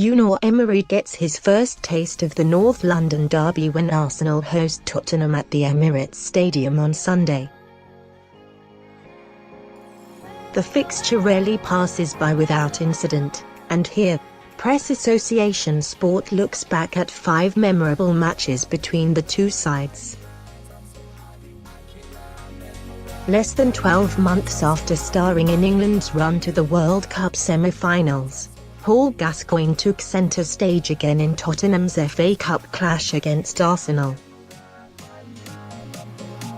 Unai Emery gets his first taste of the North London derby when Arsenal host Tottenham at the Emirates Stadium on Sunday. The fixture rarely passes by without incident, and here, Press Association Sport looks back at 5 memorable matches between the two sides. Less than 12 months after starring in England's run to the World Cup semi-finals, Paul Gascoigne took centre stage again in Tottenham's FA Cup clash against Arsenal.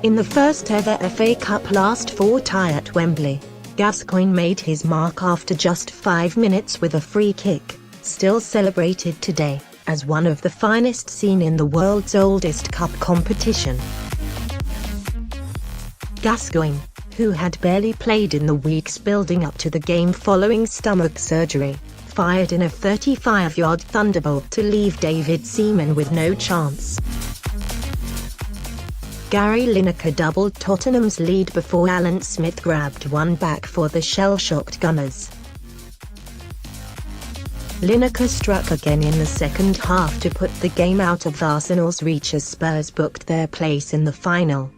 In the first ever FA Cup last fought tie at Wembley, Gascoigne made his mark after just 5 minutes with a free kick, still celebrated today as one of the finest seen in the world's oldest cup competition. Gascoigne, who had barely played in the weeks building up to the game following stomach surgery, fired in a 35-yard thunderbolt to leave David Seaman with no chance. Gary Lineker doubled Tottenham's lead before Alan Smith grabbed one back for the shell-shocked Gunners. Lineker struck again in the second half to put the game out of Arsenal's reach as Spurs booked their place in the final.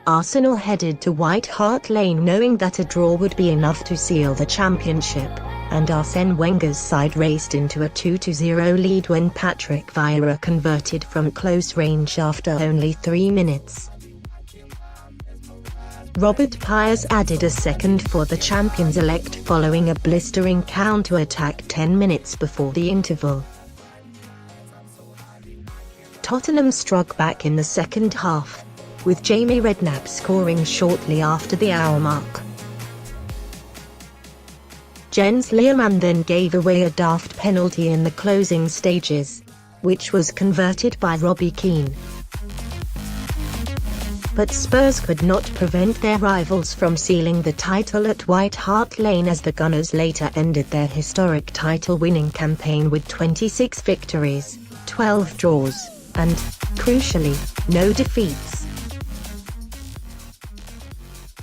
Arsenal headed to White Hart Lane knowing that a draw would be enough to seal the championship, and Arsene Wenger's side raced into a 2-0 lead when Patrick Vieira converted from close range after only 3 minutes. Robert Pires added a second for the champions-elect following a blistering counter-attack 10 minutes before the interval. Tottenham struck back in the second half, with Jamie Redknapp scoring shortly after the hour mark. Jens Lehmann then gave away a daft penalty in the closing stages, which was converted by Robbie Keane. But Spurs could not prevent their rivals from sealing the title at White Hart Lane as the Gunners later ended their historic title-winning campaign with 26 victories, 12 draws, and, crucially, no defeats.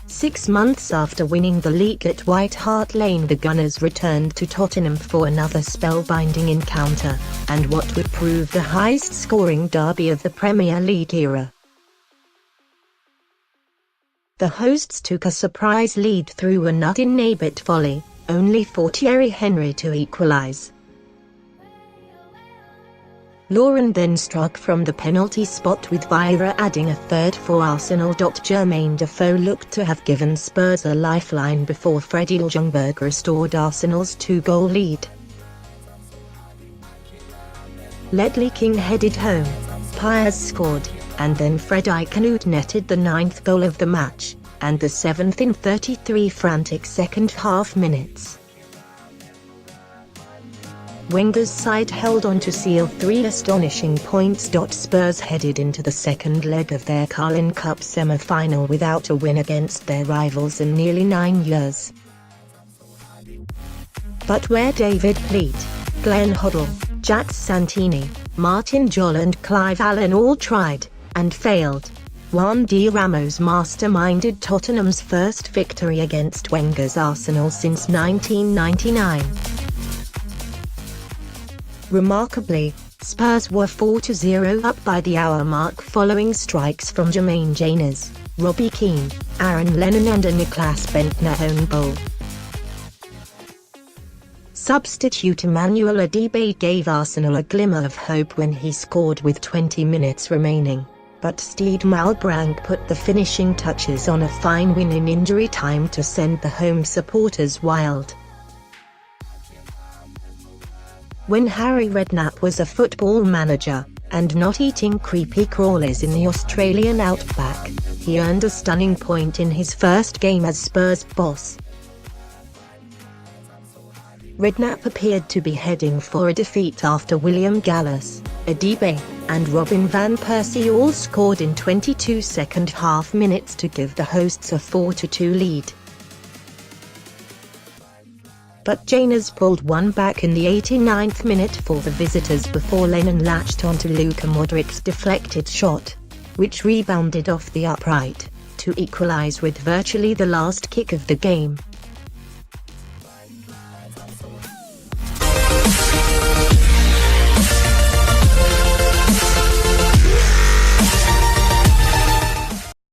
6 months after winning the league at White Hart Lane, the Gunners returned to Tottenham for another spellbinding encounter, and what would prove the highest-scoring derby of the Premier League era. The hosts took a surprise lead through a Nut-in-Nabbit volley, only for Thierry Henry to equalise. Lauren then struck from the penalty spot with Vieira adding a third for Arsenal. Jermaine Defoe looked to have given Spurs a lifeline before Freddie Ljungberg restored Arsenal's 2-goal lead. Ledley King headed home, Pires scored, and then Freddie Canute netted the 9th goal of the match, and the 7th in 33 frantic second-half minutes. Wenger's side held on to seal 3 astonishing points. Spurs headed into the second leg of their Carling Cup semi-final without a win against their rivals in nearly 9 years. But where David Pleat, Glenn Hoddle, Jack Santini, Martin Jol and Clive Allen all tried, and failed, Juan D. Ramos masterminded Tottenham's first victory against Wenger's Arsenal since 1999. Remarkably, Spurs were 4-0 up by the hour mark following strikes from Jermaine Janers, Robbie Keane, Aaron Lennon and a Niklas Bentner own goal. Substitute Emmanuel Adebayo gave Arsenal a glimmer of hope when he scored with 20 minutes remaining, but Steed Malbranque put the finishing touches on a fine win in injury time to send the home supporters wild. When Harry Redknapp was a football manager, and not eating creepy crawlers in the Australian outback, he earned a stunning point in his first game as Spurs boss. Redknapp appeared to be heading for a defeat after William Gallas, Adebayo, and Robin van Persie all scored in 22 second-half minutes to give the hosts a 4-2 lead. But Janers pulled one back in the 89th minute for the visitors before Lennon latched onto Luka Modric's deflected shot, which rebounded off the upright, to equalise with virtually the last kick of the game,